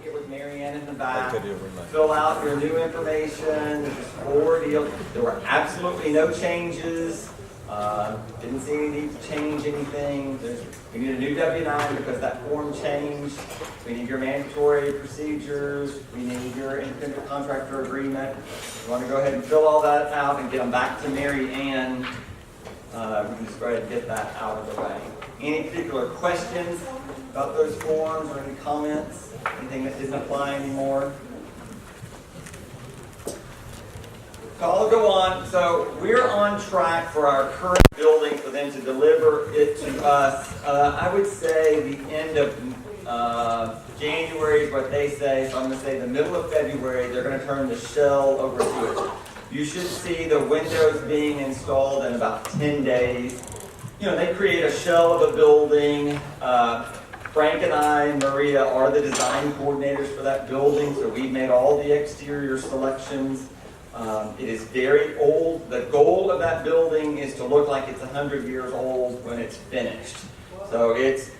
Get with Mary Ann in the back, fill out your new information. There's 4 deals. There were absolutely no changes. Didn't see any need to change anything. We need a new W-9 because that form changed. We need your mandatory procedures. We need your independent contractor agreement. We want to go ahead and fill all that out and get them back to Mary Ann. We can just go ahead and get that out of the way. Any particular questions about those forms or any comments? Anything that didn't apply anymore? So I'll go on. So we're on track for our current building for them to deliver it to us. I would say the end of January is what they say. So I'm going to say the middle of February, they're going to turn the shell over to it. You should see the windows being installed in about 10 days. You know, they create a shell of a building. Frank and I, Maria, are the design coordinators for that building, so we've made all the exterior selections. It is very old. The goal of that building is to look like it's 100 years old when it's finished. So it's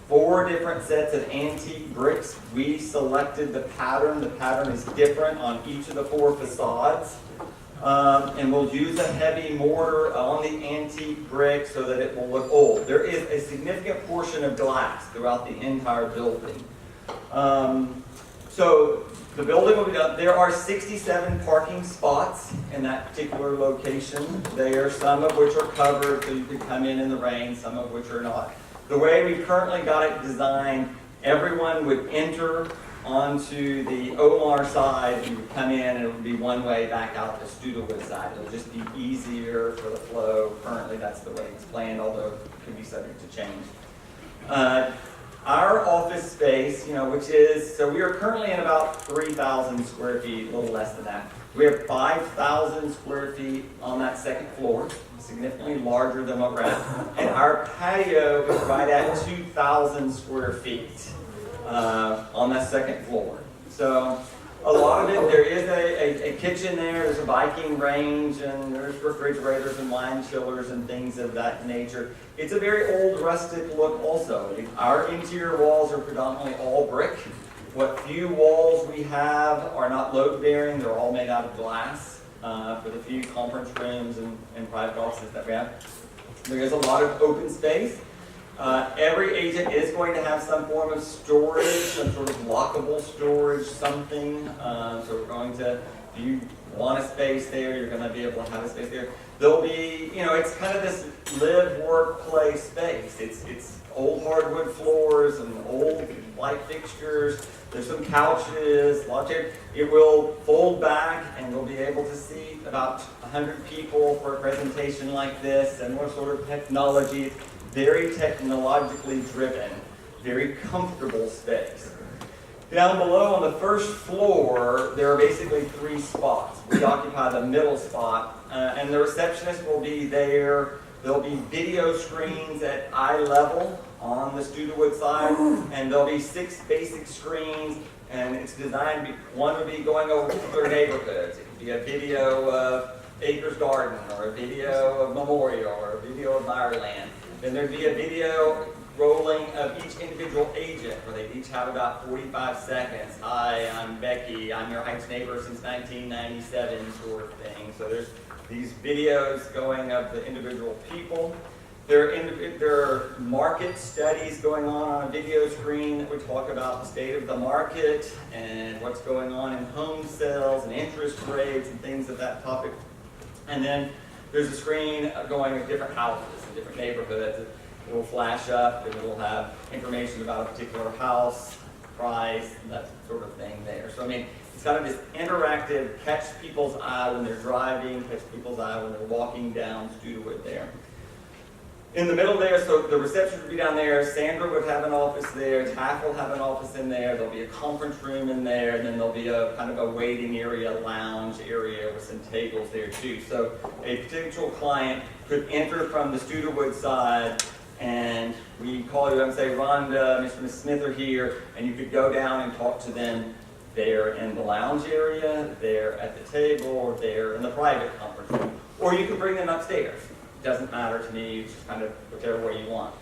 4 different sets of antique bricks. We selected the pattern. The pattern is different on each of the 4 facades. And we'll use a heavy mortar on the antique brick so that it will look old. There is a significant portion of glass throughout the entire building. So the building will be done. There are 67 parking spots in that particular location there, some of which are covered so you can come in the rain, some of which are not. The way we've currently got it designed, everyone would enter onto the Omar side, you would come in and it would be one way back out the Studewood side. It'll just be easier for the flow. Currently that's the way it's planned, although it could be subject to change. Our office space, which is, so we are currently in about 3,000 square feet, a little less than that. We have 5,000 square feet on that second floor, significantly larger than what we're at. And our patio is right at 2,000 square feet. On that second floor. So a lot of it, there is a kitchen there, there's a Viking range, and there's refrigerators and wine chillers and things of that nature. It's a very old rustic look also. Our interior walls are predominantly all brick. What few walls we have are not load bearing, they're all made out of glass for the few conference rooms and private offices that we have. There is a lot of open space. Every agent is going to have some form of storage, some sort of lockable storage, something. So we're going to, if you want a space there, you're going to be able to have a space there. There'll be, it's kind of this live, work, play space. It's old hardwood floors and old light fixtures. There's some couches, a lot of chairs. It will fold back and we'll be able to seat about 100 people for a presentation like this, and more sort of technology. Very technologically driven, very comfortable space. Down below on the first floor, there are basically 3 spots. We occupy the middle spot, and the receptionist will be there. There'll be video screens at eye level on the Studewood side, and there'll be 6 basic screens, and it's designed to be, one would be going over particular neighborhoods. It could be a video of Acres Garden, or a video of Memorial, or a video of Ireland. Then there'd be a video rolling of each individual agent, where they each have about 45 seconds. Hi, I'm Becky. I'm your Heights neighbor since 1997, sort of thing. So there's these videos going of the individual people. There are market studies going on a video screen that would talk about the state of the market and what's going on in home sales and interest rates and things of that topic. And then there's a screen going at different houses in different neighborhoods. It will flash up and it will have information about a particular house, price, that sort of thing there. So it's kind of this interactive, catch people's eye when they're driving, catch people's eye when they're walking down Studewood there. In the middle there, so the reception would be down there. Sandra would have an office there. Taff will have an office in there. There'll be a conference room in there, and then there'll be a kind of a waiting area, lounge area with some tables there too. So a potential client could enter from the Studewood side, and we call you and say, Rhonda, Mr. and Ms. Smith are here, and you could go down and talk to them there in the lounge area, there at the table, or there in the private conference room. Or you can bring them upstairs. Doesn't matter to me, it's just kind of whichever way you want.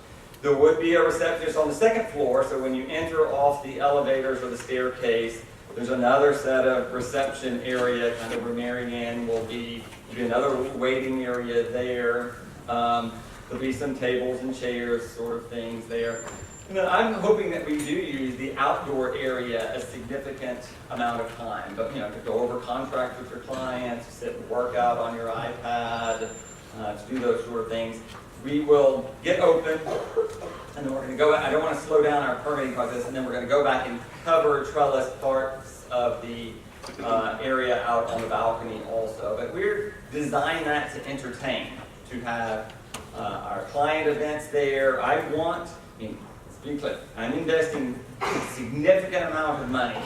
There would be a receptionist on the second floor, so when you enter off the elevators or the staircase, there's another set of reception area, kind of where Mary Ann will be. There'll be another waiting area there. There'll be some tables and chairs, sort of things there. And then I'm hoping that we do use the outdoor area a significant amount of time. But to go over contracts with your clients, to sit and work out on your iPad, to do those sort of things. We will get open, and then we're going to go. I don't want to slow down our permitting process, and then we're going to go back and cover trellis parts of the area out on the balcony also. But we're designed that to entertain, to have our client events there. Let's be clear, I'm investing a significant amount of money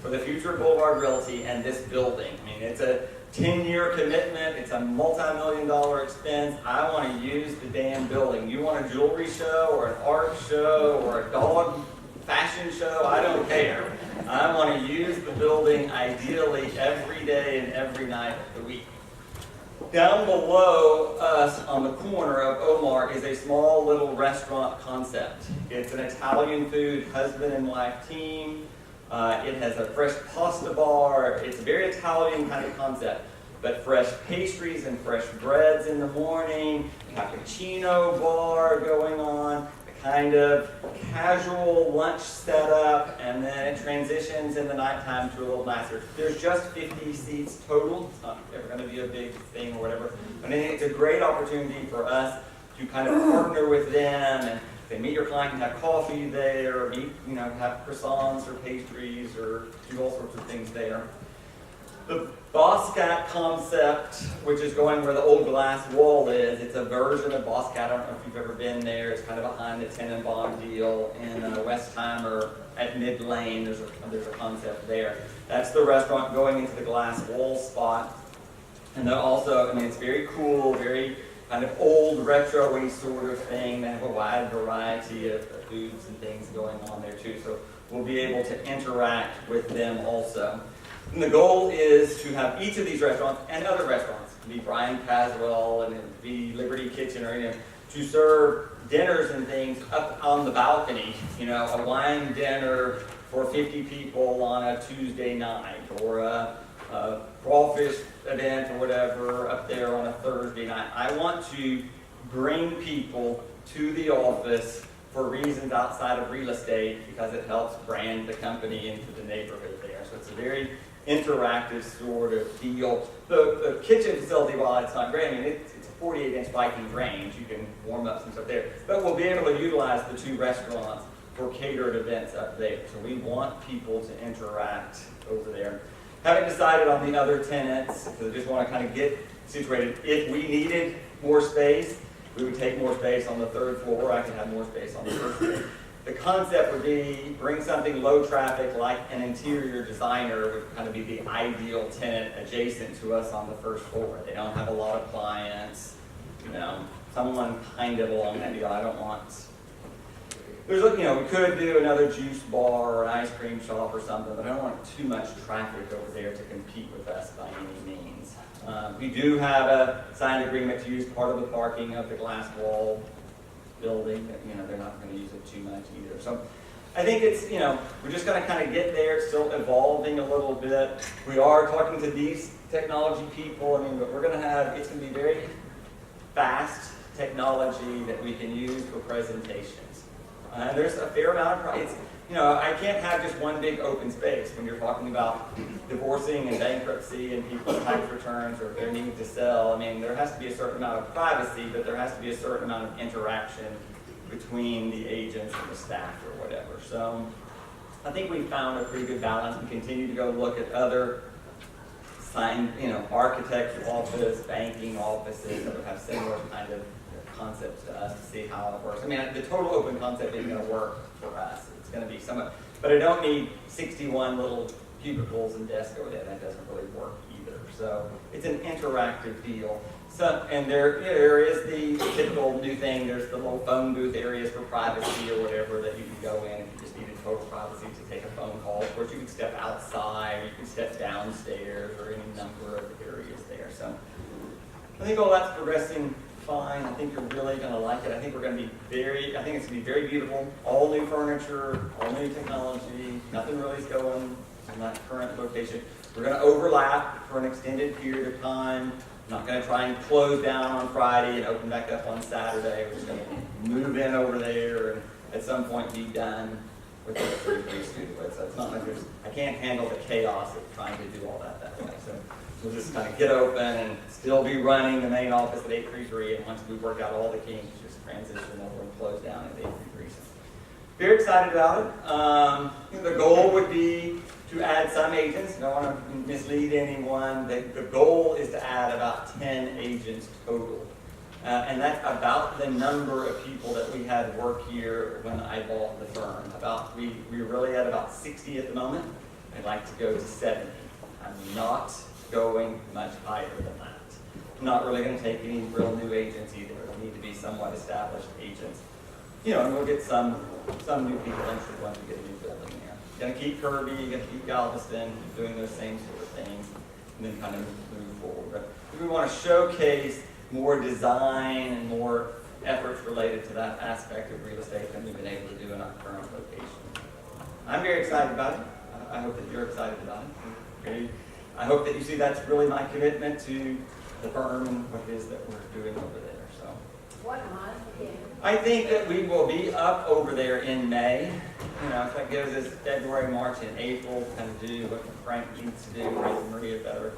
for the future of Boulevard Realty and this building. It's a 10-year commitment. It's a multi-million-dollar expense. I want to use the damn building. You want a jewelry show or an art show or a dog fashion show? I don't care. I want to use the building ideally every day and every night of the week. Down below us on the corner of Omar is a small little restaurant concept. It's an Italian food husband and wife team. It has a fresh pasta bar. It's a very Italian kind of concept, but fresh pastries and fresh breads in the morning, cappuccino bar going on, a kind of casual lunch setup, and then it transitions in the nighttime to a little nicer. There's just 50 seats total. It's not ever going to be a big thing or whatever. But I think it's a great opportunity for us to kind of partner with them and they meet your client and have coffee there, or have croissants or pastries or do all sorts of things there. The Bosscat concept, which is going where the old glass wall is, it's a version of Bosscat. I don't know if you've ever been there. It's kind of behind the Tenenbaum deal in Westheimer at Mid Lane. There's a concept there. That's the restaurant going into the glass wall spot. And then also, it's very cool, very kind of old retro-y sort of thing. They have a wide variety of foods and things going on there too. So we'll be able to interact with them also. And the goal is to have each of these restaurants and other restaurants, it could be Brian Caswell and it could be Liberty Kitchen or anything, to serve dinners and things up on the balcony. A wine dinner for 50 people on a Tuesday night, or a crawfish event or whatever up there on a Thursday night. I want to bring people to the office for reasons outside of real estate because it helps brand the company into the neighborhood there. So it's a very interactive sort of deal. The kitchen facility, while it's not great, it's a 48-inch Viking range. You can warm up some stuff there. But we'll be able to utilize the two restaurants for catered events up there. So we want people to interact over there. Haven't decided on the other tenants, because I just want to kind of get situated. If we needed more space, we would take more space on the third floor. I could have more space on the first floor. The concept would be bring something low traffic like an interior designer would kind of be the ideal tenant adjacent to us on the first floor. They don't have a lot of clients, someone kind of along that deal. I don't want. We could do another juice bar or an ice cream shop or something, but I don't want too much traffic over there to compete with us by any means. We do have a signed agreement to use part of the parking of the glass wall building. They're not going to use it too much either. So I think it's, we're just going to kind of get there. It's still evolving a little bit. We are talking to these technology people. But we're going to have, it's going to be very fast technology that we can use for presentations. There's a fair amount of, I can't have just one big open space when you're talking about divorcing and bankruptcy and people's tax returns or if they're needing to sell. There has to be a certain amount of privacy, but there has to be a certain amount of interaction between the agents and the staff or whatever. So I think we found a pretty good balance. We continue to go look at other architect's office, banking offices that would have similar kind of concepts to us to see how it works. The total open concept isn't going to work for us. It's going to be somewhat, but I don't need 61 little cubicles and desks over there. That doesn't really work either. So it's an interactive deal. So, and there is the typical new thing. There's the little phone booth areas for privacy or whatever that you can go in if you just needed total privacy to take a phone call. Of course, you can step outside, or you can step downstairs, or any number of areas there. So I think all that's progressing fine. I think you're really going to like it. I think it's going to be very beautiful. All new furniture, all new technology. Nothing really is going in that current location. We're going to overlap for an extended period of time. I'm not going to try and close down on Friday and open back up on Saturday. We're just going to move in over there and at some point be done with the 3-3 studio. So it's not like I can't handle the chaos of trying to do all that way. So we'll just kind of get open and still be running the main office at 833, and once we work out all the kinks, just transition over and close down at 833. So very excited about it. The goal would be to add some agents. Don't want to mislead anyone. The goal is to add about 10 agents total. And that's about the number of people that we had work here when I bought the firm. We're really at about 60 at the moment. I'd like to go to 70. I'm not going much higher than that. I'm not really going to take any real new agents either. It'll need to be somewhat established agents. And we'll get some new people interested once we get a new building there. Going to keep Kirby, going to keep Galveston, keep doing those same sort of things, and then kind of move forward. But if we want to showcase more design and more efforts related to that aspect of real estate than we've been able to do in our current location. I'm very excited about it. I hope that you're excited about it. I hope that you see that's really my commitment to the firm and what it is that we're doing over there. So, what month again? I think that we will be up over there in May. If that gives us February, March, and April to kind of do what Frank needs to do, make Maria better,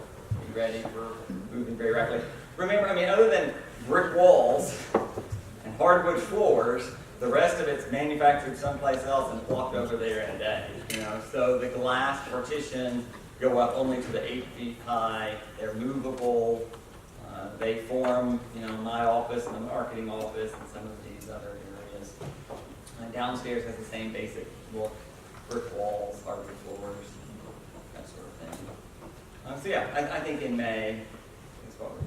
be ready for moving very rapidly. Remember, other than brick walls and hardwood floors, the rest of it's manufactured someplace else and walked over there in a day. So the glass partitions go up only to the 8 feet high. They're movable. They form, my office and the marketing office and some of these other areas. Downstairs has the same basic look, brick walls, hardwood floors, that sort of thing. So yeah, I think in May is what we're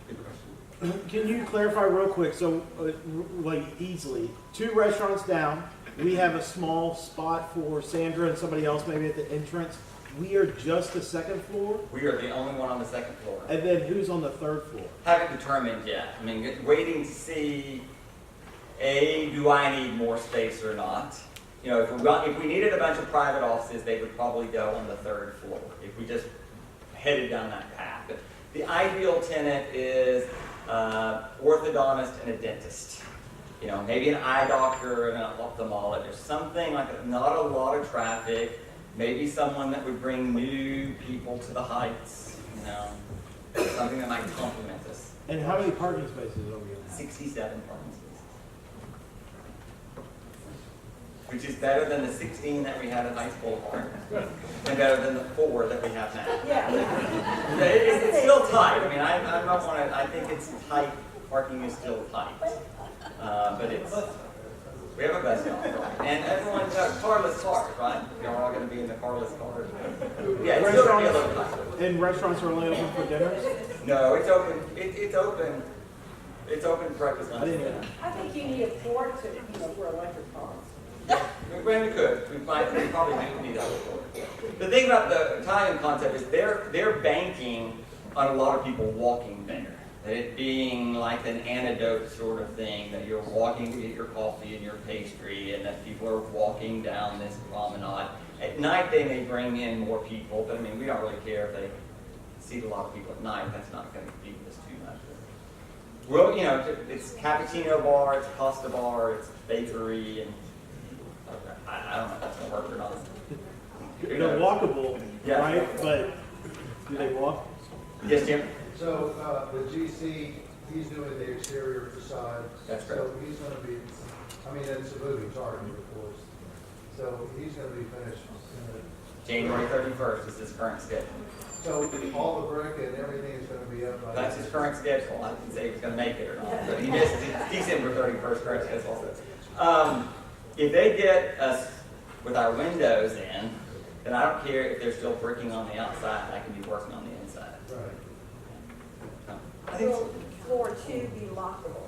Good question. Can you clarify real quick? So, easily, 2 restaurants down. We have a small spot for Sandra and somebody else maybe at the entrance. We are just the 2nd floor? We are the only one on the 2nd floor. And then who's on the 3rd floor? Haven't determined yet. Waiting to see, do I need more space or not? If we needed a bunch of private offices, they would probably go on the 3rd floor if we just headed down that path. But the ideal tenant is orthodontist and a dentist. Maybe an eye doctor and an ophthalmologist. Something like not a lot of traffic. Maybe someone that would bring new people to the Heights. Something that might complement us. And how many parking spaces are we going to have? 67 parking spaces. Which is better than the 16 that we had at Heights Boulevard. And better than the 4 that we have now. Yeah. It's still tight. I think it's tight. Parking is still tight. But we have a bus stop, right? And everyone's got carless cars, right? You're all going to be in the carless cars. Yeah, it's still going to be a little tight. And restaurants are only open for dinners? No, it's open. It's open. It's open breakfast, lunch, and dinner. I think you need a floor for electric cars. We could. We probably do need that before. The thing about the Italian concept is they're banking on a lot of people walking there. That it being like an antidote sort of thing, that you're walking to get your coffee and your pastry, and that people are walking down this promenade. At night they may bring in more people, but we don't really care if they see a lot of people at night. That's not going to beat us too much. Well, it's cappuccino bar, it's pasta bar, it's bakery, and I don't know if that's going to work or not. They're walkable, Yeah. right? But do they walk? Yes, Jim? So the GC, he's doing the exterior facade. That's correct. So he's going to be, it's a moving target, of course. So he's going to be finished. January 31st is his current schedule. So all the brick and everything is going to be up by. That's his current schedule. I didn't say he was going to make it or not, but he missed December 31st current schedule. If they get us with our windows in, then I don't care if they're still bricking on the outside. I can be working on the inside. Right. I think Will floor 2 be lockable?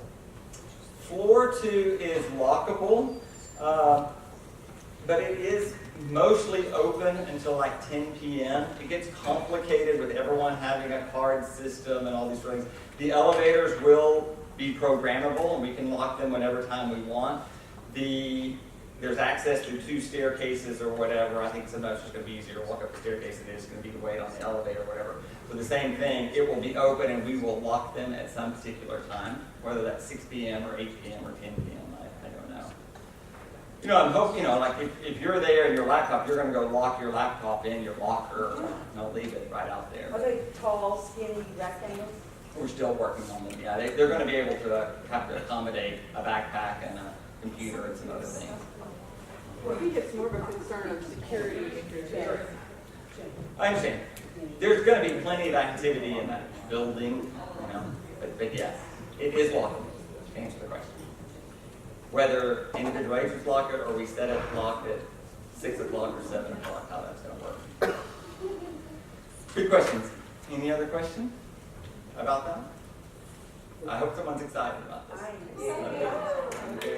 Floor 2 is lockable, but it is mostly open until like 10 p.m. It gets complicated with everyone having a card system and all these things. The elevators will be programmable, and we can lock them whenever time we want. There's access to 2 staircases or whatever. I think sometimes it's just going to be easier to walk up the staircase than it is going to be to wait on the elevator or whatever. So the same thing, it will be open and we will lock them at some particular time, whether that's 6 p.m. or 8 p.m. or 10 p.m. I don't know. You know, I'm hoping, you know, like if you're there and your laptop, you're going to go lock your laptop in your locker and I'll leave it right out there. Are they tall, skinny rectangles? We're still working on them. Yeah, they're going to be able to have to accommodate a backpack and a computer and some other things. Well, I think it's more of a concern of security if you're there. I understand. There's going to be plenty of activity in that building, you know, but yes, it is lockable, to answer the question. Whether individual agents lock it or we set it locked at 6 o'clock or 7 o'clock, how that's going to work. Good questions. Any other questions about that? I hope someone's excited about this. I am. Okay.